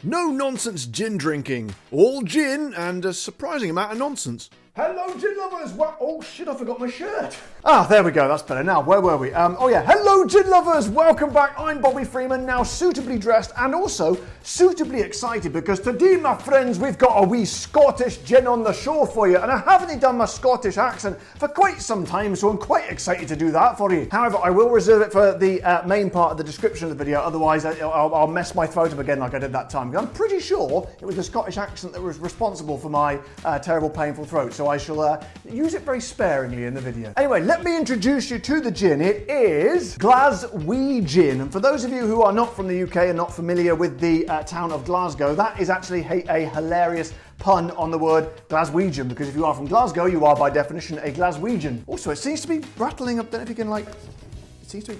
No nonsense gin drinking. All gin and a surprising amount of nonsense. Hello, gin lovers! Oh shit, I forgot my shirt. There we go, that's better. Now, where were we? Hello, gin lovers! Welcome back. I'm Bobby Freeman, now suitably dressed and also suitably excited because today, my friends, we've got a wee Scottish gin on the show for you. And I haven't done my Scottish accent for quite some time, so I'm quite excited to do that for you. However, I will reserve it for the main part of the description of the video, otherwise I'll mess my throat up again like I did that time. I'm pretty sure it was the Scottish accent that was responsible for my terrible, painful throat, so I shall use it very sparingly in the video. Anyway, let me introduce you to the gin. It is Glaswe Gin, and for those of you who are not from the UK and not familiar with the town of Glasgow, that is actually a hilarious pun on the word Glaswegian, because if you are from Glasgow, you are by definition a Glaswegian. Also, it seems to be rattling up, don't know if you can it seems to be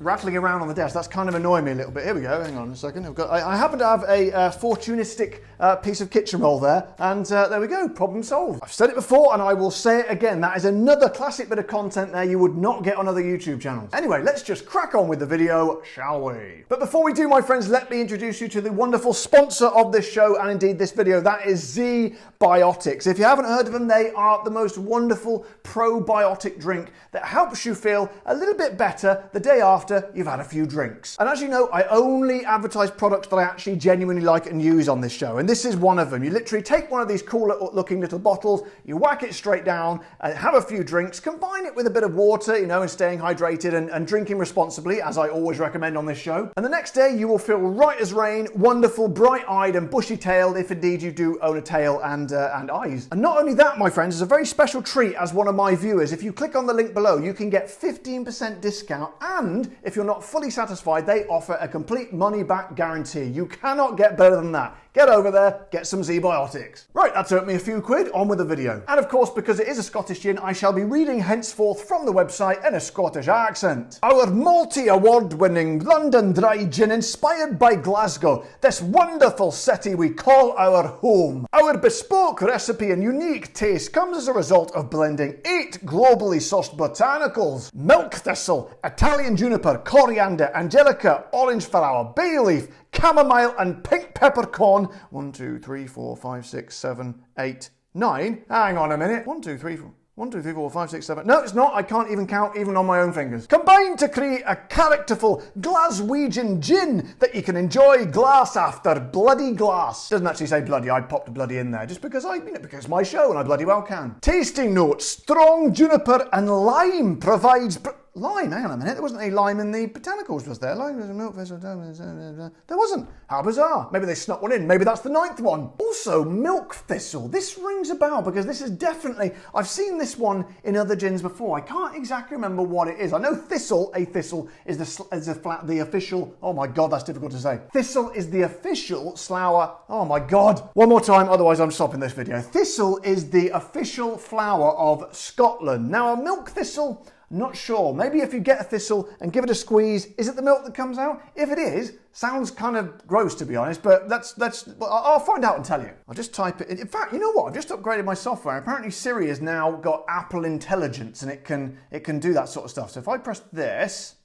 rattling around on the desk. That's kind of annoying me a little bit. Here we go, hang on a second. I happen to have a fortunistic piece of kitchen roll there, and there we go, problem solved. I've said it before and I will say it again, that is another classic bit of content there you would not get on other YouTube channels. Anyway, let's just crack on with the video, shall we? But before we do, my friends, let me introduce you to the wonderful sponsor of this show and indeed this video, that is ZBiotics. If you haven't heard of them, they are the most wonderful probiotic drink that helps you feel a little bit better the day after you've had a few drinks. And as you know, I only advertise products that I actually genuinely like and use on this show, and this is one of them. You literally take one of these cool looking little bottles, you whack it straight down, and have a few drinks, combine it with a bit of water, and staying hydrated and drinking responsibly, as I always recommend on this show. And the next day you will feel right as rain, wonderful, bright-eyed and bushy-tailed, if indeed you do own a tail and eyes. And not only that, my friends, as a very special treat as one of my viewers, if you click on the link below, you can get 15% discount, and if you're not fully satisfied, they offer a complete money-back guarantee. You cannot get better than that. Get over there, get some ZBiotics. Right, that's earned me a few quid, on with the video. And of course, because it is a Scottish gin, I shall be reading henceforth from the website in a Scottish accent. Our multi-award-winning London dry gin inspired by Glasgow, this wonderful city we call our home. Our bespoke recipe and unique taste comes as a result of blending 8 globally sourced botanicals: milk thistle, Italian juniper, coriander, angelica, orange flower, bay leaf, chamomile and pink peppercorn. 1, 2, 3, 4, 5, 6, 7, 8, 9. Hang on a minute. 1, 2, 3, 4. 1, 2, 3, 4, 5, 6, 7. No, it's not. I can't even count even on my own fingers. Combined to create a characterful Glaswegian gin that you can enjoy glass after bloody glass. Doesn't actually say bloody. I popped a bloody in there just because because it's my show and I bloody well can. Tasting notes: strong juniper and lime provides. Lime, hang on a minute, there wasn't any lime in the botanicals, was there? Lime, milk thistle, there wasn't. How bizarre. Maybe they snuck one in. Maybe that's the 9th one. Also, milk thistle. This rings a bell because this is definitely, I've seen this one in other gins before. I can't exactly remember what it is. I know thistle is the official, oh my God, that's difficult to say. Thistle is the official flower, oh my God. One more time, otherwise I'm stopping this video. Thistle is the official flower of Scotland. Now, a milk thistle, not sure. Maybe if you get a thistle and give it a squeeze, is it the milk that comes out? If it is, sounds kind of gross to be honest, but I'll find out and tell you. I'll just type it. In fact, you know what? I've just upgraded my software. Apparently Siri has now got Apple Intelligence and it can do that sort of stuff. So if I press this,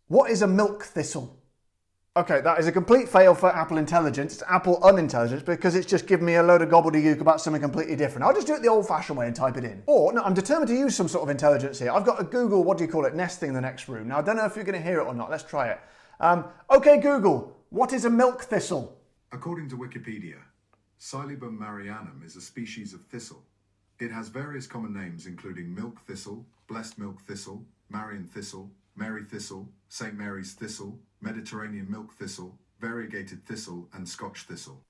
what is a milk thistle? Okay, that is a complete fail for Apple Intelligence. It's Apple Unintelligence because it's just given me a load of gobbledygook about something completely different. I'll just do it the old-fashioned way and type it in. Or, no, I'm determined to use some sort of intelligence here. I've got a Google, what do you call it, Nest thing in the next room. Now, I don't know if you're going to hear it or not. Let's try it. Okay, Google, what is a milk thistle? According to Wikipedia, Silybum marianum is a species of thistle. It has various common names including milk thistle, blessed milk thistle, Marian thistle, Mary thistle, St. Mary's thistle, Mediterranean milk thistle, variegated thistle, and Scotch thistle.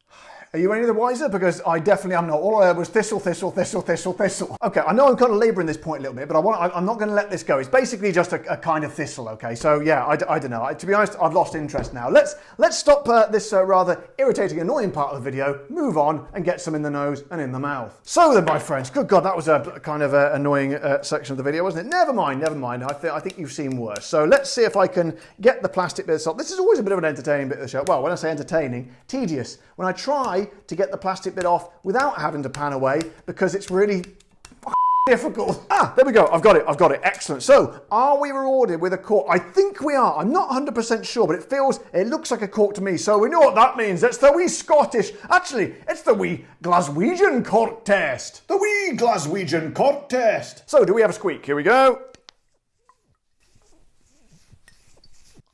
Are you any the wiser? Because I definitely am not. All I heard was thistle, thistle, thistle, thistle, thistle. Okay, I know I'm kind of labouring this point a little bit, but I'm not going to let this go. It's basically just a kind of thistle, okay? So yeah, I don't know. To be honest, I've lost interest now. Let's stop this rather irritating, annoying part of the video, move on, and get some in the nose and in the mouth. So then, my friends, good God, that was a kind of annoying section of the video, wasn't it? Never mind. I think you've seen worse. So let's see if I can get the plastic bits off. This is always a bit of an entertaining bit of the show. Well, when I say entertaining, tedious. When I try to get the plastic bit off without having to pan away because it's really difficult. Ah, there we go. I've got it. Excellent. So, are we rewarded with a cork? I think we are. I'm not 100% sure, but it looks like a cork to me. So we know what that means. It's the wee Scottish, actually, it's the wee Glaswegian cork test. The wee Glaswegian cork test. So, do we have a squeak? Here we go.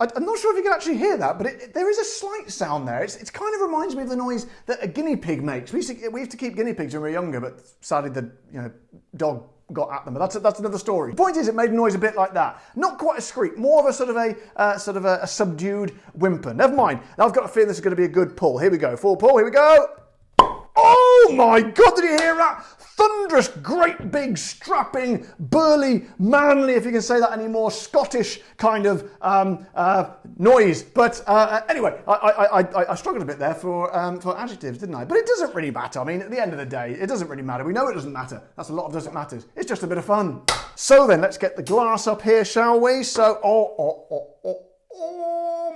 I'm not sure if you can actually hear that, but there is a slight sound there. It kind of reminds me of the noise that a guinea pig makes. We used to keep guinea pigs when we were younger, but sadly the dog got at them. But that's another story. The point is, it made a noise a bit like that. Not quite a squeak, more of a sort of a subdued whimper. Never mind. Now I've got a feeling this is going to be a good pull. Here we go. Full pull. Here we go. Oh my God! Did you hear that? Thunderous, great, big, strapping, burly, manly, if you can say that anymore, Scottish kind of noise. But anyway, I struggled a bit there for adjectives, didn't I? But it doesn't really matter. I mean, at the end of the day, it doesn't really matter. We know it doesn't matter. That's a lot of doesn't matters. It's just a bit of fun. So then, let's get the glass up here, shall we? So, oh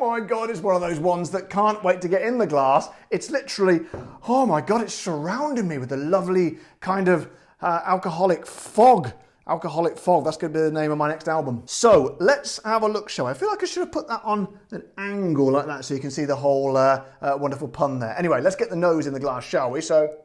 my God, it's one of those ones that can't wait to get in the glass. It's literally, oh my God, it's surrounding me with a lovely kind of alcoholic fog. Alcoholic Fog, that's going to be the name of my next album. So, let's have a look, shall we? I feel like I should have put that on an angle like that so you can see the whole wonderful pun there. Anyway, let's get the nose in the glass, shall we? So,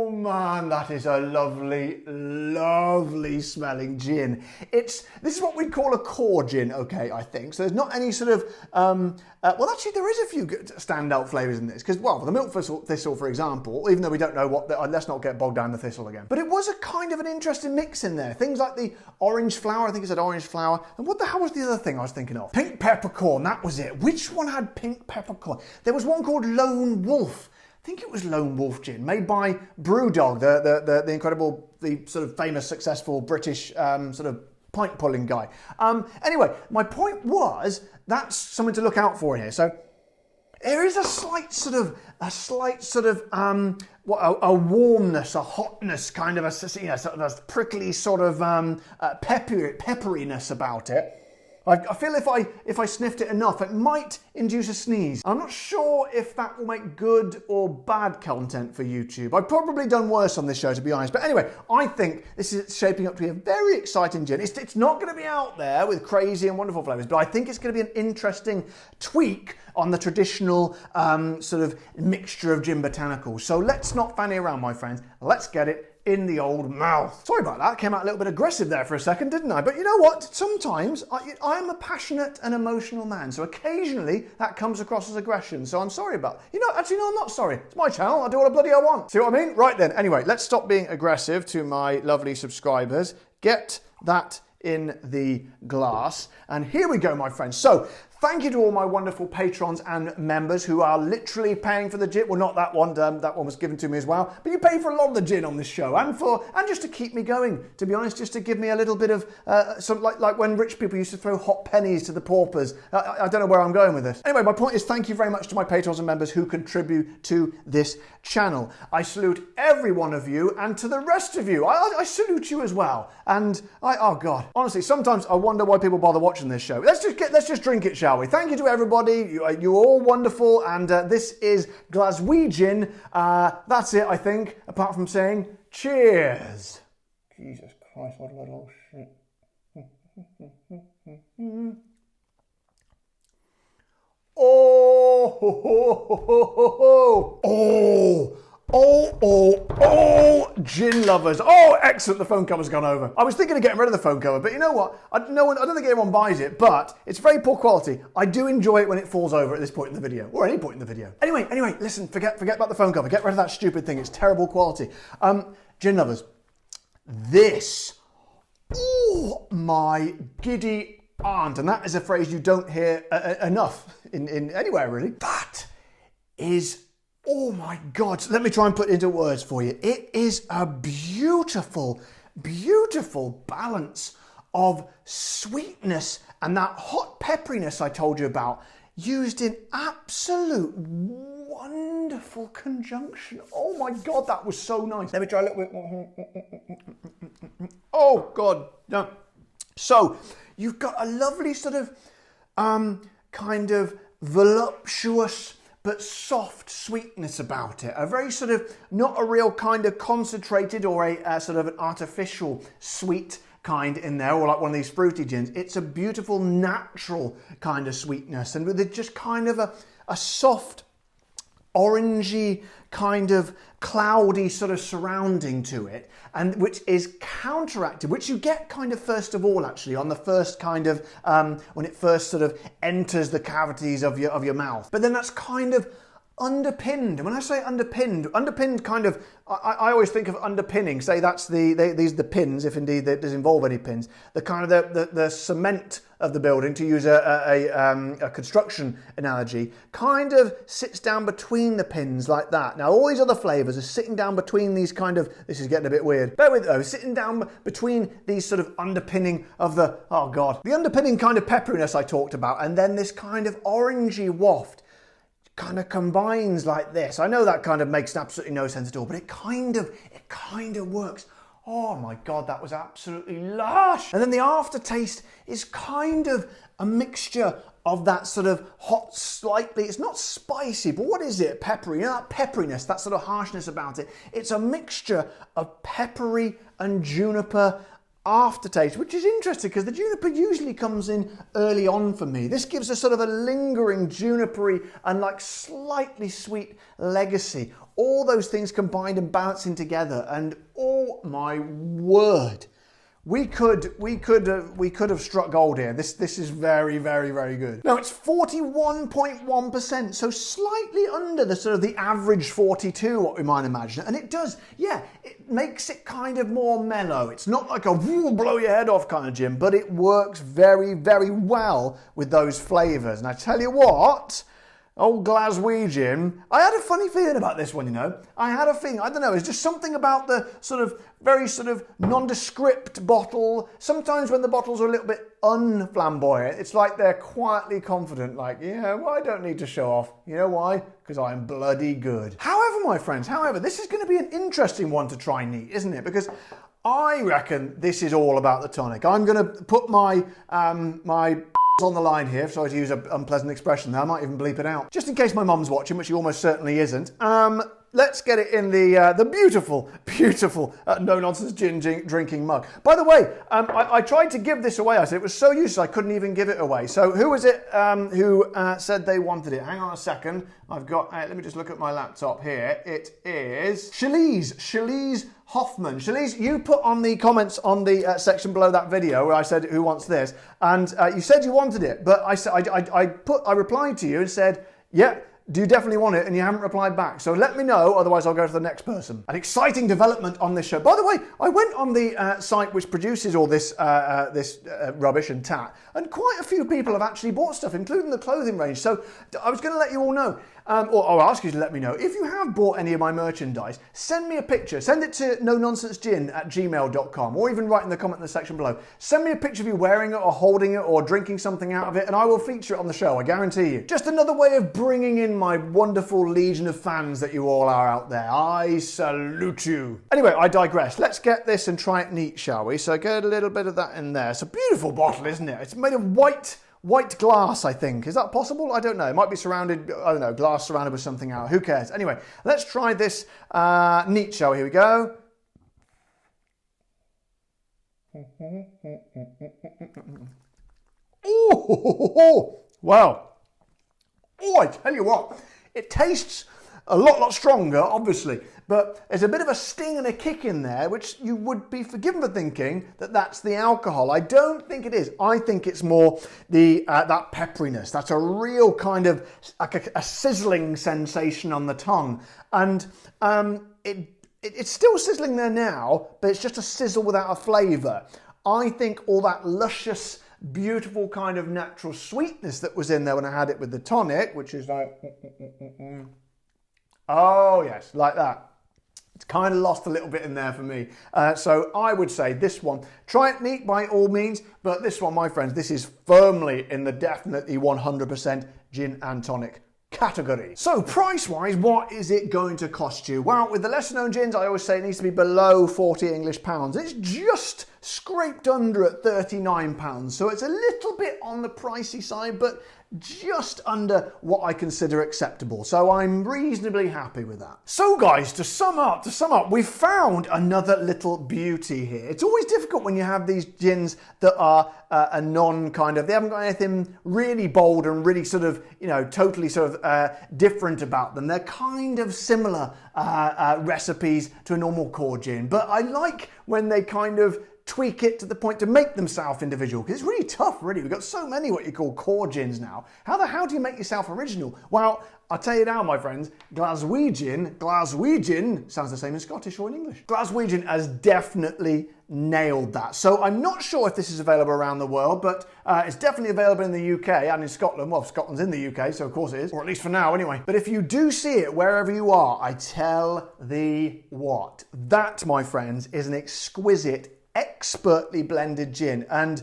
man, that is a lovely, lovely smelling gin. This is what we'd call a core gin, okay, I think. So there's not any sort of, well, actually there is a few good standout flavours in this. Because, well, the milk thistle, for example, even though we don't know what, let's not get bogged down the thistle again. But it was a kind of an interesting mix in there. Things like the orange flower, I think it said orange flower. And what the hell was the other thing I was thinking of? Pink peppercorn, that was it. Which one had pink peppercorn? There was one called Lone Wolf. I think it was Lone Wolf Gin, made by Brewdog, the incredible, the sort of famous, successful British sort of pint pulling guy. Anyway, my point was that's something to look out for here. So there is a slight sort of a warmness, a hotness, kind of sort of a prickly sort of pepperiness about it. I feel if I sniffed it enough, it might induce a sneeze. I'm not sure if that will make good or bad content for YouTube. I've probably done worse on this show, to be honest. But anyway, I think this is shaping up to be a very exciting gin. It's not going to be out there with crazy and wonderful flavours, but I think it's going to be an interesting tweak on the traditional sort of mixture of gin botanicals. So let's not fanny around, my friends. Let's get it in the old mouth. Sorry about that, came out a little bit aggressive there for a second, didn't I? But you know what? Sometimes I'm a passionate and emotional man, so occasionally that comes across as aggression, so I'm sorry about it. Actually, no, I'm not sorry. It's my channel, I'll do what bloody I want. See what I mean? Right then, anyway, let's stop being aggressive to my lovely subscribers. Get that in the glass. And here we go, my friends. So, thank you to all my wonderful patrons and members who are literally paying for the gin. Well, not that one. That one was given to me as well. But you pay for a lot of the gin on this show, and just to keep me going. To be honest, just to give me a little bit of like when rich people used to throw hot pennies to the paupers. I don't know where I'm going with this. Anyway, my point is, thank you very much to my patrons and members who contribute to this channel. I salute every one of you, and to the rest of you, I salute you as well. And oh God, honestly, sometimes I wonder why people bother watching this show. Let's just drink it, shall we? Thank you to everybody. You're all wonderful, and this is Glaswe Gin. That's it, I think, apart from saying cheers. Jesus Christ, what a little shit. Oh, gin lovers. Oh, excellent, the phone cover's gone over. I was thinking of getting rid of the phone cover, but you know what? I don't think anyone buys it, but it's very poor quality. I do enjoy it when it falls over at this point in the video, or any point in the video. Anyway, listen, forget about the phone cover. Get rid of that stupid thing. It's terrible quality. Gin lovers, this, oh my giddy aunt, and that is a phrase you don't hear enough in anywhere really. That is, oh my God, so let me try and put it into words for you. It is a beautiful, beautiful balance of sweetness and that hot pepperiness I told you about, used in absolute wonderful conjunction. Oh my God, that was so nice. Let me try a little bit more. Oh God, no. So, you've got a lovely sort of kind of voluptuous but soft sweetness about it. A very sort of, not a real kind of concentrated or a sort of an artificial sweet kind in there, or like one of these fruity gins. It's a beautiful natural kind of sweetness, and with it just kind of a soft orangey kind of cloudy sort of surrounding to it, and which is counteracted, which you get kind of first of all actually on the first kind of when it first sort of enters the cavities of your mouth, but then that's kind of underpinned. And when I say underpinned kind of, I always think of underpinning, say that's these are the pins, if indeed that does involve any pins, the kind of the cement of the building, to use a construction analogy, kind of sits down between the pins like that. Now all these other flavours are sitting down between these kind of, this is getting a bit weird, bear with it though, sitting down between these sort of underpinning of the, oh god, the underpinning kind of pepperiness I talked about, and then this kind of orangey waft kind of combines like this. I know that kind of makes absolutely no sense at all, but it kind of works. Oh my god, that was absolutely lush. And then the aftertaste is kind of a mixture of that sort of hot, slightly, it's not spicy, but what is it? Peppery, you know, that pepperiness, that sort of harshness about it. It's a mixture of peppery and juniper aftertaste, which is interesting because the juniper usually comes in early on for me. This gives a sort of a lingering junipery and like slightly sweet legacy. All those things combined and bouncing together, and oh my word, we could have struck gold here. This is very, very, very good. Now it's 41.1%, so slightly under the sort of the average 42, what we might imagine. And it does, yeah, it makes it kind of more mellow. It's not like a woo, blow your head off kind of gin, but it works very, very well with those flavours. And I tell you what, old Glaswe Gin, I had a funny feeling about this one, you know. I had a feeling, I don't know, it's just something about the sort of very sort of nondescript bottle. Sometimes when the bottles are a little bit unflamboyant, it's like they're quietly confident, like, yeah, well, I don't need to show off. You know why? Because I'm bloody good. However, my friends, this is going to be an interesting one to try neat, isn't it? Because I reckon this is all about the tonic. I'm going to put my on the line here, sorry to use an unpleasant expression there, I might even bleep it out. Just in case my mum's watching, which she almost certainly isn't. Let's get it in the beautiful, beautiful no-nonsense gin drinking mug. By the way, I tried to give this away. I said it was so useless I couldn't even give it away. So who was it who said they wanted it? Hang on a second. I've got, let me just look at my laptop here. It is Shalise Hoffman. Shalise, you put on the comments on the section below that video where I said who wants this, and you said you wanted it, but I replied to you and said, yeah, do you definitely want it? And you haven't replied back. So let me know, otherwise I'll go to the next person. An exciting development on this show. By the way, I went on the site which produces all this rubbish and tat, and quite a few people have actually bought stuff, including the clothing range. So I was going to let you all know, or I'll ask you to let me know. If you have bought any of my merchandise, send me a picture. Send it to nononsensegin@gmail.com, or even write in the comment in the section below. Send me a picture of you wearing it or holding it or drinking something out of it, and I will feature it on the show, I guarantee you. Just another way of bringing in my wonderful legion of fans that you all are out there. I salute you. Anyway, I digress. Let's get this and try it neat, shall we? So get a little bit of that in there. It's a beautiful bottle, isn't it? It's made of white glass, I think. Is that possible? I don't know. It might be surrounded, I don't know, glass surrounded with something else. Who cares? Anyway, let's try this neat, shall we? Here we go. Oh, wow. Oh, I tell you what, it tastes a lot stronger, obviously, but there's a bit of a sting and a kick in there, which you would be forgiven for thinking that that's the alcohol. I don't think it is. I think it's more the that pepperiness. That's a real kind of like a sizzling sensation on the tongue, and it's still sizzling there now, but it's just a sizzle without a flavour. I think all that luscious, beautiful kind of natural sweetness that was in there when I had it with the tonic, which is like, oh yes, like that. It's kind of lost a little bit in there for me. So I would say this one, try it neat by all means, but this one, my friends, this is firmly in the definitely 100% gin and tonic category. So price-wise, what is it going to cost you? Well, with the lesser known gins, I always say it needs to be below 40 English pounds. It's just scraped under at £39. So it's a little bit on the pricey side, but just under what I consider acceptable. So I'm reasonably happy with that. So guys, to sum up, we've found another little beauty here. It's always difficult when you have these gins that are a non kind of, they haven't got anything really bold and really sort of, you know, totally sort of different about them. They're kind of similar recipes to a normal core gin, but I like when they kind of tweak it to the point to make themselves individual, because it's really tough, really. We've got so many what you call core gins now. How do you make yourself original? Well, I'll tell you now, my friends, Glaswe Gin sounds the same in Scottish or in English. Glaswe Gin has definitely nailed that. So I'm not sure if this is available around the world, but it's definitely available in the UK and in Scotland. Well, Scotland's in the UK, so of course it is, or at least for now anyway. But if you do see it wherever you are, I tell thee what, that, my friends, is an exquisite, expertly blended gin and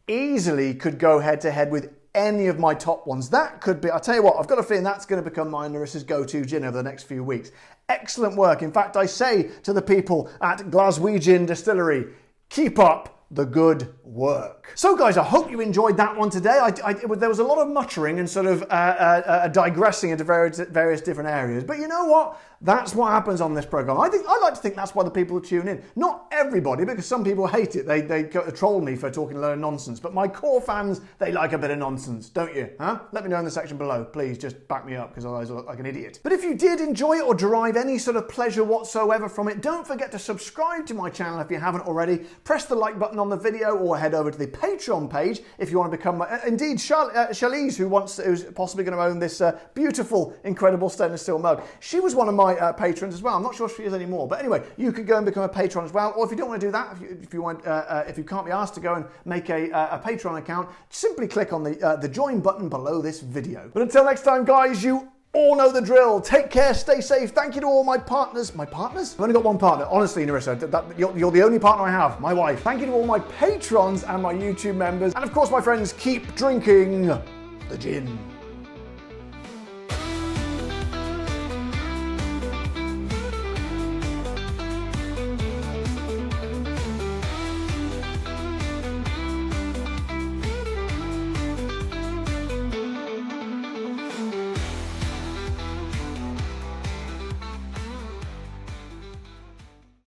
easily could go head to head with any of my top ones. That could be, I'll tell you what, I've got a feeling that's going to become my and Larissa's go-to gin over the next few weeks. Excellent work. In fact, I say to the people at Glaswe Gin Distillery, keep up the good work. So guys, I hope you enjoyed that one today. There was a lot of muttering and sort of digressing into various different areas, but you know what? That's what happens on this program. I like to think that's why the people tune in. Not everybody, because some people hate it. They troll me for talking a load of nonsense. But my core fans, they like a bit of nonsense, don't you? Huh? Let me know in the section below. Please just back me up, because otherwise I look like an idiot. But if you did enjoy it or derive any sort of pleasure whatsoever from it, don't forget to subscribe to my channel if you haven't already. Press the like button on the video or head over to the Patreon page if you want to become indeed Charlize, who's possibly going to own this beautiful, incredible stainless steel mug. She was one of my patrons as well. I'm not sure if she is anymore, but anyway, you could go and become a patron as well. Or if you don't want to do that, if you can't be asked to go and make a Patreon account, simply click on the join button below this video. But until next time, guys, you all know the drill. Take care, stay safe. Thank you to all my partners. My partners? I've only got one partner. Honestly, Narissa, you're the only partner I have, my wife. Thank you to all my patrons and my YouTube members. And of course, my friends, keep drinking the gin.